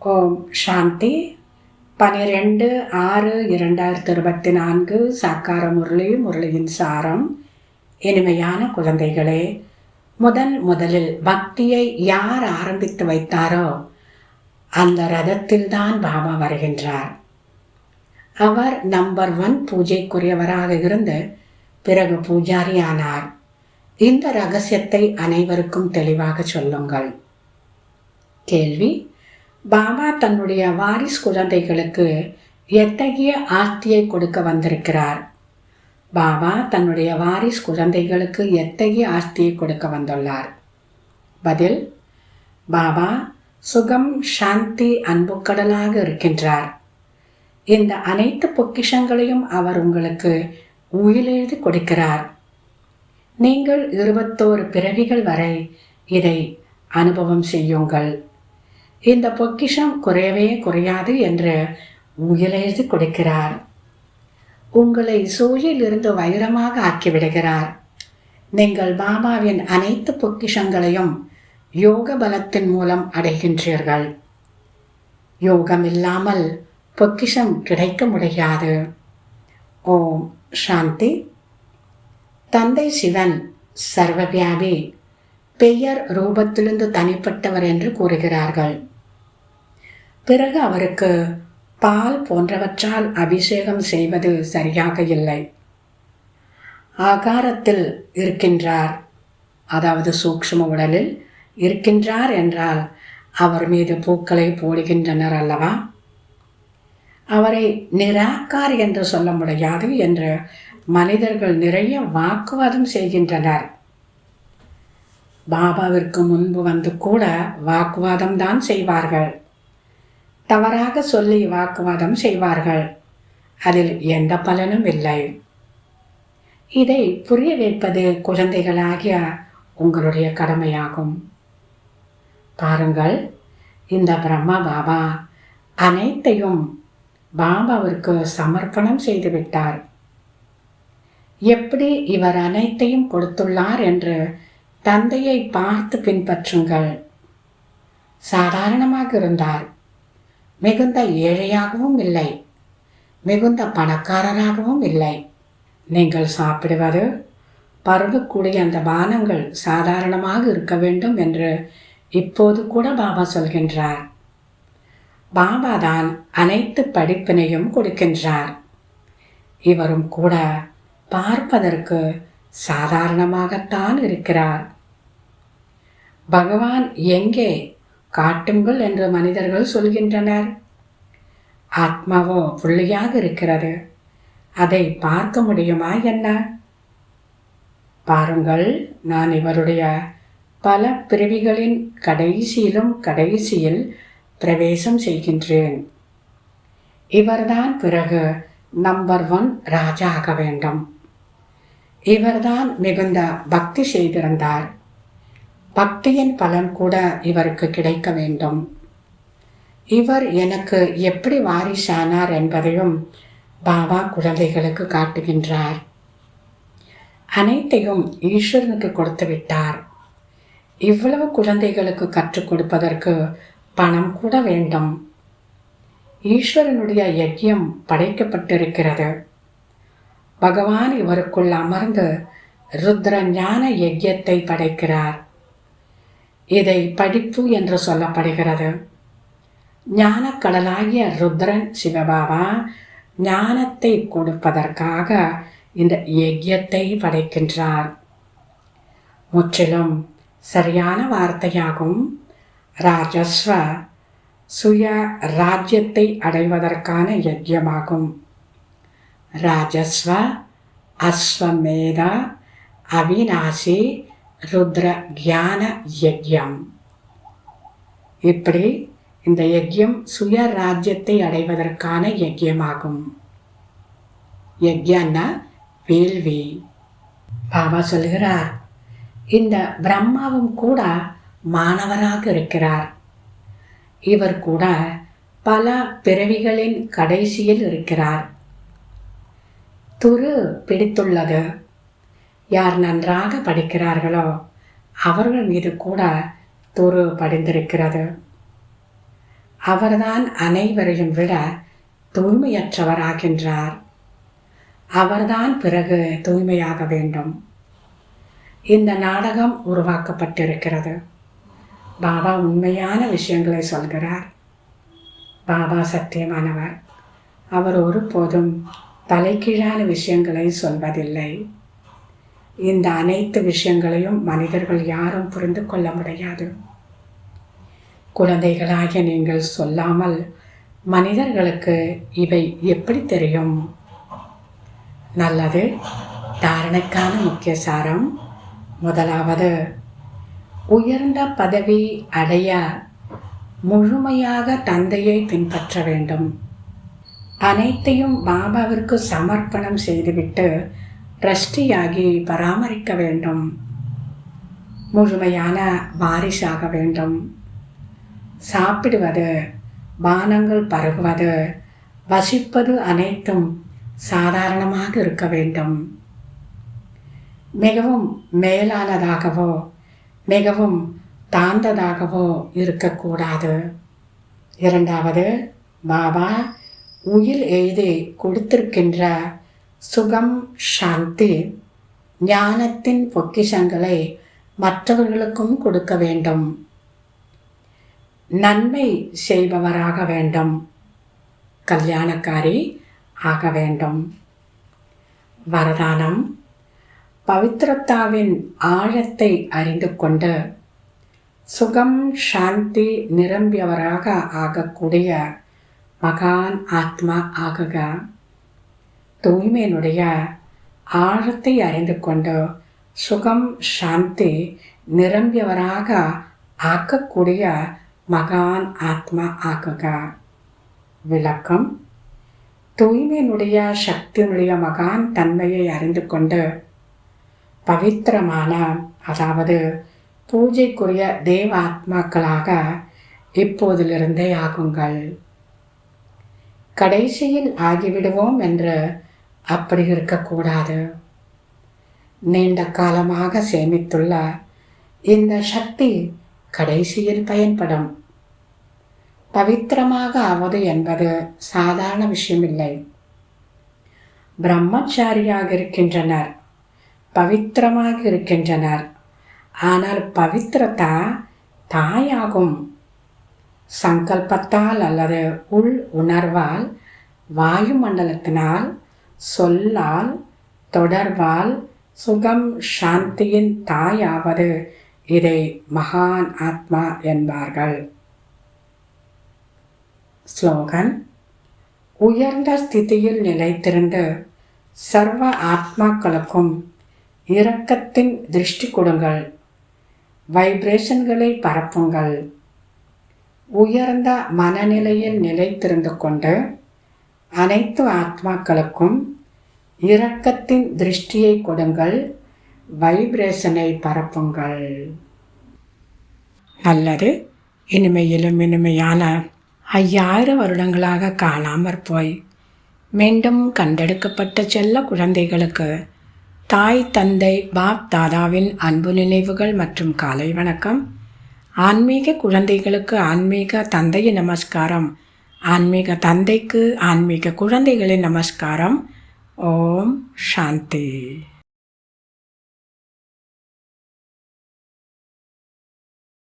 ஓம் சாந்தி. 12/6/2024 சாக்கார முரளியின் சாரம். இனிமையான குழந்தைகளே, முதலில் பக்தியை யார் ஆரம்பித்து வைத்தாரோ அந்த ரதத்தில்தான் பாபா வருகின்றார். அவர் நம்பர் 1 பூஜைக்குரியவராக இருந்து பிறகு பூஜாரி ஆனார். இந்த ரகசியத்தை அனைவருக்கும் தெளிவாக சொல்லுங்கள். கேள்வி: பாபா தன்னுடைய வாரிஸ் குழந்தைகளுக்கு எத்தகைய ஆஸ்தியை கொடுக்க வந்திருக்கிறார்? பாபா தன்னுடைய வாரிஸ் குழந்தைகளுக்கு எத்தகைய ஆஸ்தியை கொடுக்க வந்துள்ளார்? பதில்: பாபா சுகம், சாந்தி, அன்புக்கடலாக இருக்கின்றார். இந்த அனைத்து பொக்கிஷங்களையும் அவர் உங்களுக்கு உயிலெழுதி கொடுக்கிறார். நீங்கள் 21 பிறவிகள் வரை இதை அனுபவம் செய்யுங்கள். இந்த பொக்கிஷம் குறையவே குறையாது என்று உயிலெழுதி கொடுக்கிறார். உங்களை சூழிலிருந்து வைரமாக ஆக்கிவிடுகிறார். நீங்கள் பாபாவின் அனைத்து பொக்கிஷங்களையும் யோக பலத்தின் மூலம் அடைகின்றீர்கள். யோகம் இல்லாமல் பொக்கிஷம் கிடைக்க முடியாது. ஓம் சாந்தி. தந்தை சிவன் சர்வவியாபி, பெயர் ரூபத்திலிருந்து தனிப்பட்டவர் என்று கூறுகிறார்கள். பிறகு அவருக்கு பால் போன்றவற்றால் அபிஷேகம் செய்வது சரியாக இல்லை. ஆகாரத்தில் இருக்கின்றார், அதாவது சூக்ஷ்ம உடலில் இருக்கின்றார் என்றால் அவர் மீது பூக்களை போடுகின்றனர் அல்லவா? அவரை நிராகார் என்று சொல்ல முடியாது என்று மனிதர்கள் நிறைய வாக்குவாதம் செய்கின்றனர். பாபாவிற்கு முன்பு வந்து கூட வாக்குவாதம் தான் செய்வார்கள். தவறாக சொல்லி வாக்குவாதம் செய்வார்கள். அதில் எந்த பலனும் இல்லை. இதை புரிய வைப்பது குழந்தைகளாகிய உங்களுடைய கடமையாகும். பாருங்கள், இந்த பிரம்மா பாபா அனைத்தையும் பாபாவிற்கு சமர்ப்பணம் செய்துவிட்டார். எப்படி இவர் அனைத்தையும் கொடுத்துள்ளார் என்று தந்தையை பார்த்து பின்பற்றுங்கள். சாதாரணமாக இருந்தார். மிகுந்த ஏழையாகவும் இல்லை, மிகுந்த பணக்காரராகவும் இல்லை. நீங்கள் சாப்பிடுவது, பருகக்கூடிய அந்த பானங்கள் சாதாரணமாக இருக்க வேண்டும் என்று இப்போது கூட பாபா சொல்கின்றார். பாபா தான் அனைத்து படிப்பினையும் கொடுக்கின்றார். இவரும் கூட பார்ப்பதற்கு சாதாரணமாகத்தான் இருக்கிறார். பகவான் எங்கே காட்டுங்கள் என்று மனிதர்கள் சொல்கின்றனர். ஆத்மாவோ புள்ளியாக இருக்கிறது. அதை பார்க்க முடியுமா என்ன? பாருங்கள், நான் இவருடைய பல பிறவிகளின் கடைசியில் பிரவேசம் செய்கின்றேன். இவர்தான் பிறகு நம்பர் 1 ராஜா ஆக வேண்டும். இவர்தான் மிகுந்த பக்தி செய்திருந்தார். பக்தியின் பலன் கூட இவருக்கு கிடைக்க வேண்டும். இவர் எனக்கு எப்படி வாரிசானார் என்பதையும் பாபா குழந்தைகளுக்கு காட்டுகின்றார். அனைத்தையும் ஈஸ்வரனுக்கு கொடுத்து விட்டார். இவ்வளவு குழந்தைகளுக்கு கற்றுக் கொடுப்பதற்கு பணம் கூட வேண்டும். ஈஸ்வரனுடைய யஜ்யம் படைக்கப்பட்டிருக்கிறது. பகவான் இவருக்குள் அமர்ந்து ருத்ர ஞான யஜ்யத்தை படைக்கிறார். இதை படிப்பு என்று சொல்லப்படுகிறது. ஞானக்கடலாகிய ருத்ரன் சிவபாபா ஞானத்தை கொடுப்பதற்காக இந்த யஜ்யத்தை படைக்கின்றார். முற்றிலும் சரியான வார்த்தையாகும். ராஜஸ்வ சுய ராஜ்யத்தை அடைவதற்கான யஜ்யமாகும். ராஜஸ்வ அஸ்வமேத அவிநாசி ருத்ர கியான யஜ்யம். இப்படி இந்த யஜ்யம் சுய ராஜ்யத்தை அடைவதற்கான யஜ்யமாகும். யஜ்யன்னா வேள்வி. பாபா சொல்கிறார், இந்த பிரம்மாவும் கூட மாணவராக இருக்கிறார். இவர் கூட பல பிறவிகளின் கடைசியில் இருக்கிறார். துரு பிடித்துள்ளது. யார் நன்றாக படிக்கிறார்களோ அவர்கள் மீது கூட துரு படிந்திருக்கிறது. அவர்தான் அனைவரையும் விட தூய்மையற்றவராகின்றார். அவர்தான் பிறகு தூய்மையாக வேண்டும். இந்த நாடகம் உருவாக்கப்பட்டிருக்கிறது. பாபா உண்மையான விஷயங்களை சொல்கிறார். பாபா சத்தியமானவர். அவர் ஒருபோதும் தலைகீழான விஷயங்களை சொல்வதில்லை. இந்த அனைத்து விஷயங்களையும் மனிதர்கள் யாரும் புரிந்து கொள்ள முடியாது. குழந்தைகளாகிய நீங்கள் சொல்லாமல் மனிதர்களுக்கு இவை எப்படி தெரியும்? நல்லது. தாரணைக்கான முக்கிய சாரம். முதலாவது, உயர்ந்த பதவி அடைய முழுமையாக தந்தையை பின்பற்ற வேண்டும். அனைத்தையும் பாபாவிற்கு சமர்ப்பணம் செய்துவிட்டு ட்ரஸ்டியாகி பராமரிக்க வேண்டும். முழுமையான வாரிசாக வேண்டும். சாப்பிடுவது, பானங்கள் பருகுவது, வசிப்பது அனைத்தும் சாதாரணமாக இருக்க வேண்டும். மிகவும் மேலானதாகவோ மிகவும் தாழ்ந்ததாகவோ இருக்கக்கூடாது. இரண்டாவது, பாபா உயிர் எழுதி கொடுத்திருக்கின்ற சுகம், சாந்தி, ஞானத்தின் பொக்கிஷங்களை மற்றவர்களுக்கும் கொடுக்க வேண்டும். நன்மை செய்பவராக வேண்டும். கல்யாணக்காரி ஆக வேண்டும். வரதானம். பவித்ரத்தாவின் ஆழத்தை அறிந்து கொண்டு சுகம், சாந்தி நிரம்பியவராக ஆகக்கூடிய மகான் ஆத்மா ஆகுக. தூய்மையினுடைய ஆழத்தை அறிந்து கொண்டு சுகம், சாந்தி நிரம்பியவராக ஆக்கக்கூடிய மகான் ஆத்மா ஆகுக. விளக்கம். தூய்மையினுடைய சக்தியினுடைய மகான் தன்மையை அறிந்து கொண்டு பவித்திரமான, அதாவது பூஜைக்குரிய தேவ ஆத்மாக்களாக இப்போதிலிருந்தே ஆகுங்கள். கடைசியில் ஆகிவிடுவோம் என்று அப்படி இருக்கக்கூடாது. நீண்ட காலமாக சேமித்துள்ள இந்த சக்தி கடைசியில் பயன்படும். பவித்திரமாக ஆவது என்பது சாதாரண விஷயமில்லை. பிரம்மச்சாரியாக இருக்கின்றனர், பவித்திரமாக இருக்கின்றனர். ஆனால் பவித்திரதா தாயாகும். சங்கல்பத்தால் அல்லது உள் உணர்வால், வாயுமண்டலத்தினால், சொல்லால், தொடர்பால் சுகம், சாந்தியின் தாயாவது இதை மகான் ஆத்மா என்பார்கள். ஸ்லோகன். உயர்ந்த ஸ்திதியில் நிலைத்திருந்து சர்வ ஆத்மாக்களுக்கும் இரக்கத்தின் திருஷ்டி கொடுங்கள். வைப்ரேஷன்களை பரப்புங்கள். உயர்ந்த மனநிலையில் நிலைத்திருந்து கொண்டு அனைத்து ஆத்மாக்களுக்கும் இரக்கத்தின் திருஷ்டியை கொடுங்கள். வைப்ரேஷனை பரப்புங்கள். நல்லது. இனிமையிலும் இனிமையான 5000 வருடங்களாக காணாமற் போய் மீண்டும் கண்டெடுக்கப்பட்ட செல்ல குழந்தைகளுக்கு தாய், தந்தை, பாப் தாதாவின் அன்பு நினைவுகள் மற்றும் காலை வணக்கம். ஆன்மீக குழந்தைகளுக்கு ஆன்மீக தந்தையின் நமஸ்காரம். ஆன்மீக தந்தைக்கு ஆன்மீக குழந்தைகளின் நமஸ்காரம். ஓம் சாந்தி.